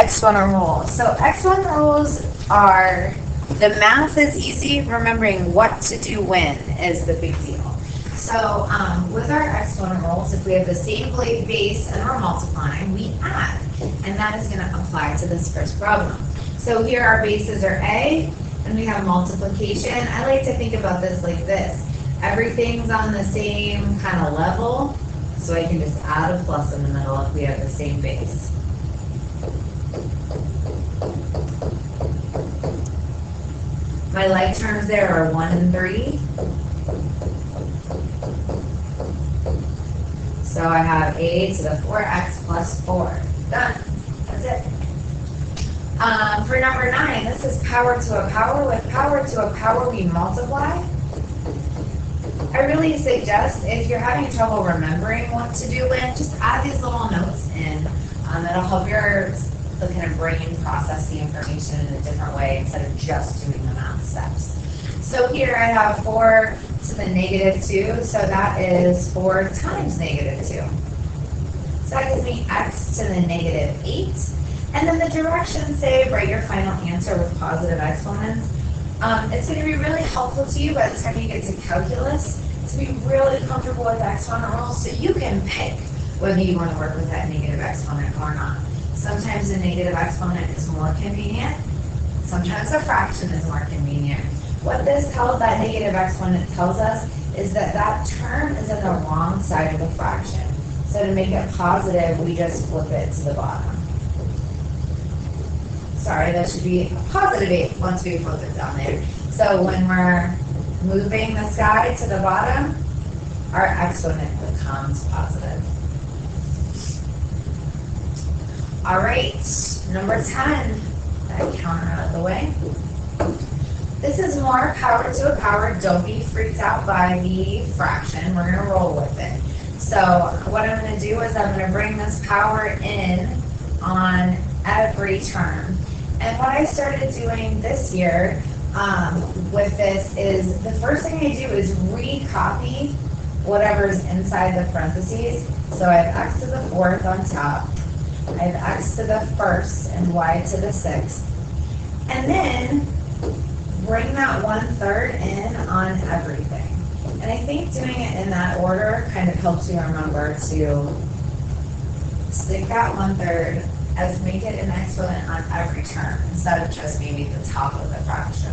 exponent rules. So exponent rules are, the math is easy, remembering what to do when is the big deal. So with our exponent rules, if we have the same base and we're multiplying, we add. And that is going to apply to this first problem. So here our bases are A, and we have multiplication. I like to think about this like this. Everything's on the same kind of level, so I can just add a plus in the middle if we have the same base. My like terms there are 1 and 3. So I have a to the 4x plus 4. Done. That's it. For number 9, this is power to a power. With power to a power, we multiply. I really suggest if you're having trouble remembering what to do when, just add these little notes in. It'll help your kind of brain process the information in a different way instead of just doing the math steps. So here I have 4 to the negative 2, so that is 4 times negative 2. So that gives me x to the negative 8. And then the directions say write your final answer with positive exponents. It's going to be really helpful to you by the time you get to calculus to be really comfortable with exponent rules so you can pick whether you want to work with that negative exponent or not. Sometimes a negative exponent is more convenient. Sometimes a fraction is more convenient. What this tells, that negative exponent tells us, is that that term is in the wrong side of the fraction. So to make it positive, we just flip it to the bottom. Sorry, that should be a positive 8 once we flip it down there. So when we're moving this guy to the bottom, our exponent becomes positive. All right, number 10, that counter out of the way. This is more power to a power. Don't be freaked out by the fraction. We're going to roll with it. So what I'm going to do is I'm going to bring this power in on every term. And what I started doing this year with this is the first thing I do is recopy whatever's inside the parentheses. So I have x to the 4th on top. I have x to the 1st and y to the 6th. And then bring that 1/3 in on everything. And I think doing it in that order kind of helps you remember to stick that 1/3 as make it an exponent on every term instead of just maybe the top of the fraction.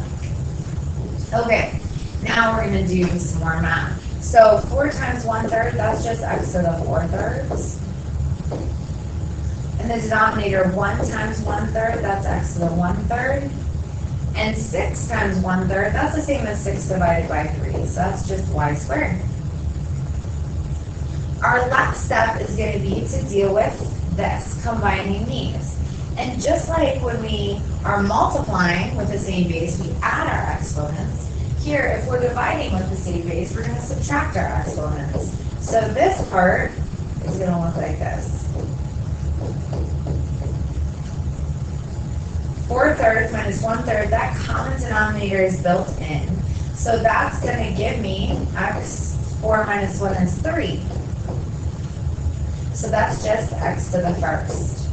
Okay, now we're going to do some more math. So 4 times 1/3, that's just x to the 4/3. And the denominator 1 times 1/3, that's x to the 1/3. And 6 times 1/3, that's the same as 6 divided by 3. So that's just y squared. Our last step is going to be to deal with this, combining these. And just like when we are multiplying with the same base, we add our exponents. Here, if we're dividing with the same base, we're going to subtract our exponents. So this part is going to look like this. 4/3 minus 1/3, that common denominator is built in. So that's going to give me x, 4 minus 1 is 3. So that's just x to the 1st.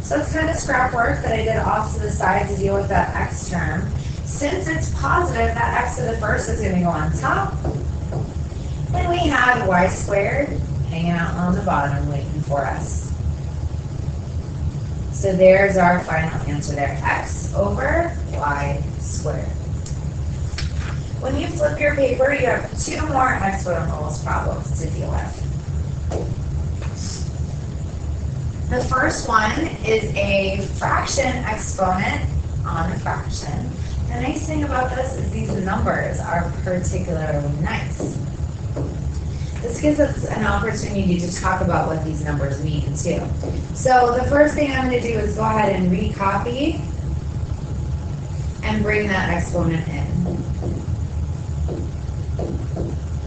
So it's kind of scrap work that I did off to the side to deal with that x term. Since it's positive, that x to the 1st is going to go on top. And we have y squared hanging out on the bottom waiting for us. So there's our final answer there, x over y squared. When you flip your paper, you have 2 more exponent rules problems to deal with. The first one is a fraction exponent on a fraction. The nice thing about this is these numbers are particularly nice. This gives us an opportunity to talk about what these numbers mean too. So the first thing I'm going to do is go ahead and recopy and bring that exponent in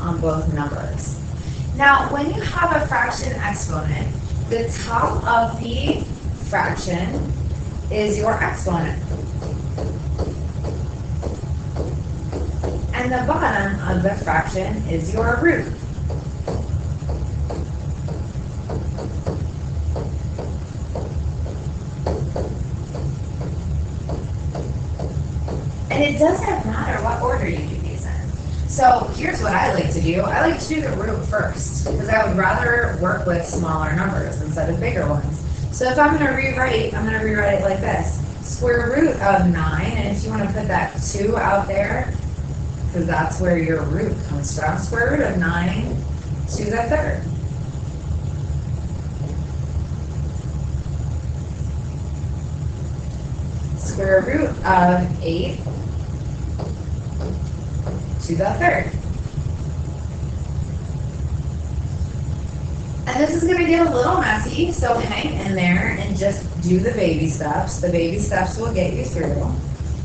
on both numbers. Now, when you have a fraction exponent, the top of the fraction is your exponent. And the bottom of the fraction is your root. And it doesn't matter what order you do these in. So here's what I like to do. I like to do the root first, because I would rather work with smaller numbers instead of bigger ones. So if I'm going to rewrite, I'm going to rewrite it like this. Square root of 9, and if you want to put that 2 out there, because that's where your root comes from, square root of 9 to the third. Square root of 8 to the third. And this is going to get a little messy, so hang in there and just do the baby steps. The baby steps will get you through.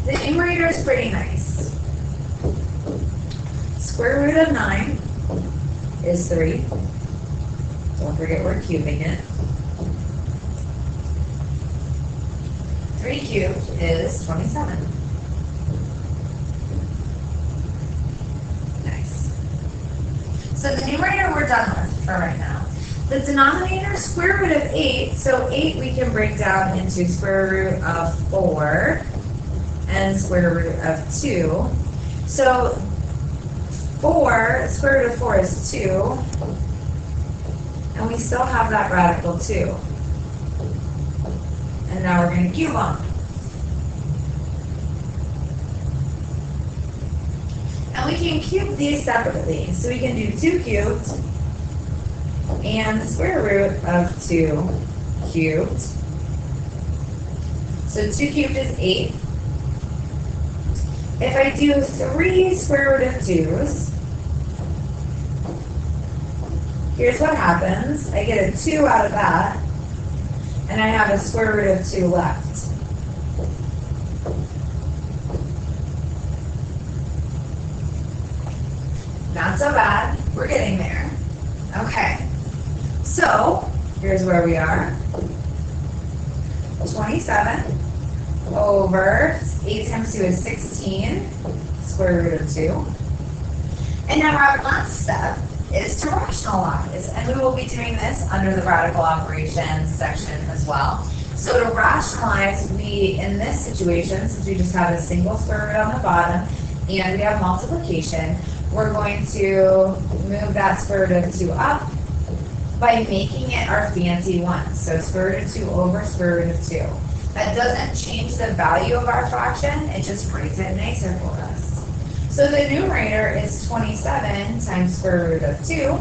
The numerator is pretty nice. Square root of 9 is 3. Don't forget we're cubing it. 3 cubed is 27. Nice. So the numerator we're done with for right now. The denominator, square root of 8, so 8 we can break down into square root of 4 and square root of 2. So 4, square root of 4 is 2, and we still have that radical 2. And now we're going to cube them. And we can cube these separately. So we can do 2 cubed and the square root of 2 cubed. So 2 cubed is 8. If I do 3 square root of 2's, here's what happens. I get a 2 out of that, and I have a square root of 2 left. Not so bad. We're getting there. Okay. So, here's where we are. 27 over 8 times 2 is 16, square root of 2. And now our last step is to rationalize, and we will be doing this under the radical operations section as well. So to rationalize, we, in this situation, since we just have a single square root on the bottom and we have multiplication, we're going to move that square root of 2 up by making it our fancy one. So square root of 2 over square root of 2. That doesn't change the value of our fraction, it just brings it nicer for us. So the numerator is 27 times square root of 2.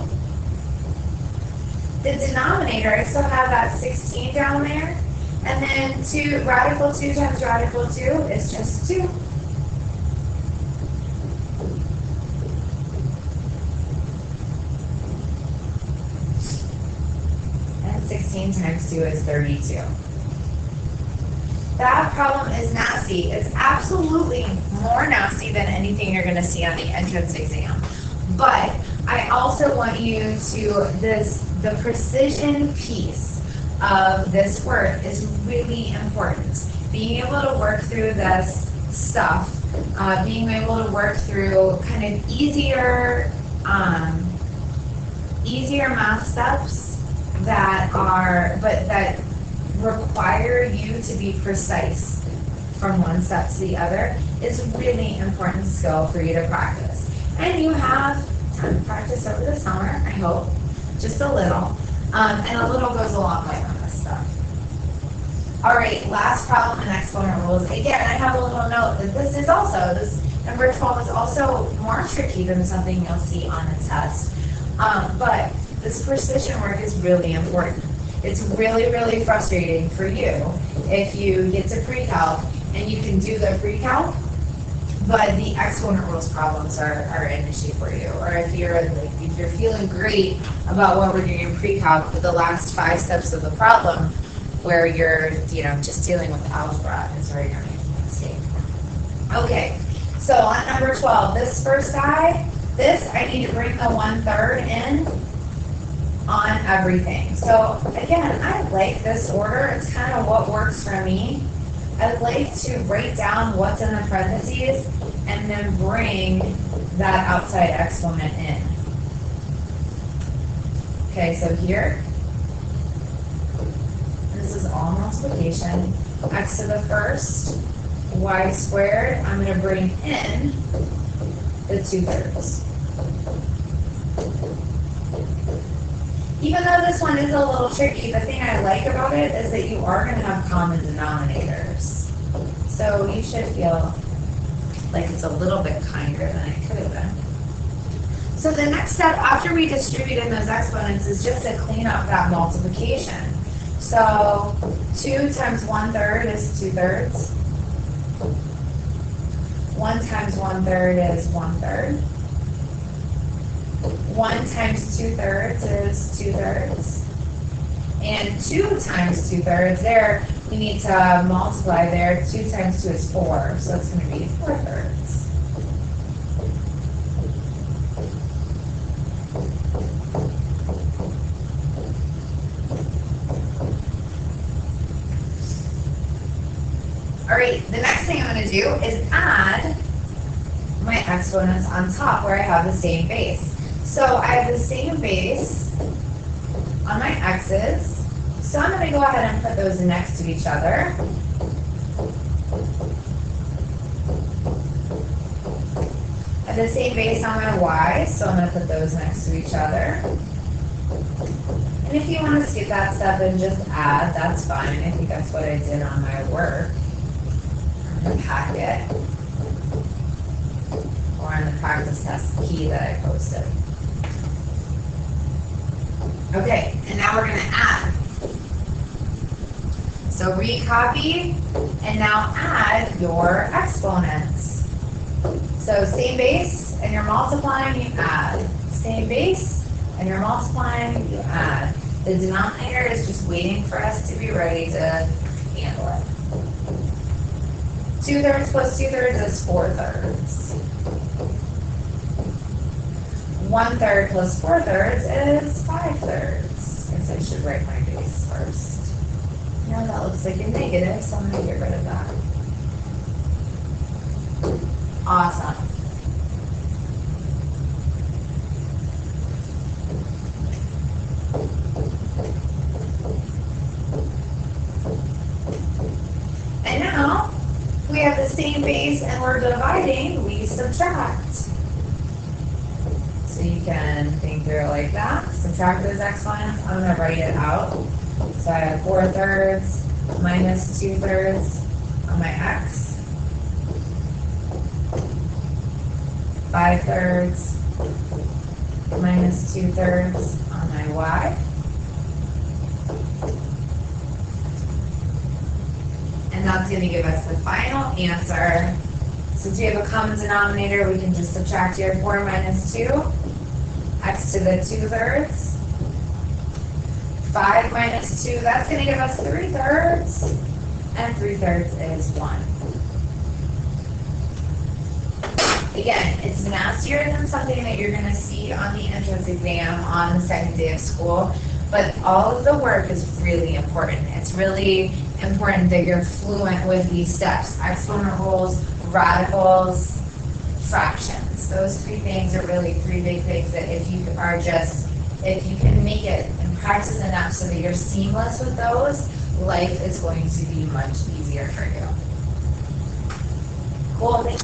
The denominator, I still have that 16 down there. And then radical 2 times radical 2 is just 2. And 16 times 2 is 32. That problem is nasty. It's absolutely more nasty than anything you're going to see on the entrance exam. But I also want you to, the precision piece of this work is really important. Being able to work through this stuff, being able to work through kind of easier math steps that require you to be precise from one step to the other is a really important skill for you to practice. And you have time to practice over the summer, I hope, just a little. And a little goes a long way on this stuff. All right, last problem in Exponent Rules. Again, I have a little note that this number 12 is also more tricky than something you'll see on the test. But this precision work is really important. It's really, really frustrating for you if you get to pre-calc and you can do the pre-calc, but the Exponent Rules problems are an issue for you. Or if you're feeling great about what we're doing in pre-calc, but the last 5 steps of the problem where you're just dealing with algebra is where you're going to make a mistake. Okay, so on number 12, this first guy, I need to bring the 1/3 in on everything. So again, I like this order. It's kind of what works for me. I'd like to write down what's in the parentheses and then bring that outside exponent in. Okay, so here, this is all multiplication. X to the first y squared, I'm going to bring in the 2/3. Even though this one is a little tricky, the thing I like about it is that you are going to have common denominators. So you should feel like it's a little bit kinder than it could have been. So the next step after we distribute in those exponents is just to clean up that multiplication. So 2 times 1/3 is 2/3. 1 times 1/3 is 1/3. 1 times 2/3 is 2/3. And 2 times 2/3, there, we need to multiply there. 2 times 2 is 4, so it's going to be 4/3. All right, the next thing I'm going to do is add my exponents on top where I have the same base. So I have the same base on my x's, so I'm going to go ahead and put those next to each other. I have the same base on my y, so I'm going to put those next to each other. And if you want to skip that step and just add, that's fine. I think that's what I did on my work. The packet or on the practice test key that I posted. Okay, and now we're going to add. So recopy and now add your exponents. So same base and you're multiplying, you add. Same base and you're multiplying, you add. The denominator is just waiting for us to be ready to handle it. 2/3 plus 2/3 is 4/3. 1/3 plus 4/3 is 5/3. I guess I should write my base first. Now that looks like a negative, so I'm going to get rid of that. Awesome. And now, we have the same base and we're dividing, we subtract. So you can think through it like that. Subtract those exponents. I'm going to write it out. So I have 4/3 minus 2/3 on my x. 5/3 minus 2/3 on my y. And that's going to give us the final answer. Since we have a common denominator, we can just subtract here 4 minus 2, x to the 2/3. 5 minus 2, that's going to give us 3/3. And 3/3 is 1. Again, it's nastier than something that you're going to see on the entrance exam on the second day of school. But all of the work is really important. It's really important that you're fluent with these steps. Exponent rules, radicals, fractions. Those 3 things are really 3 big things that if you can make it and practice enough so that you're seamless with those, life is going to be much easier for you. Cool.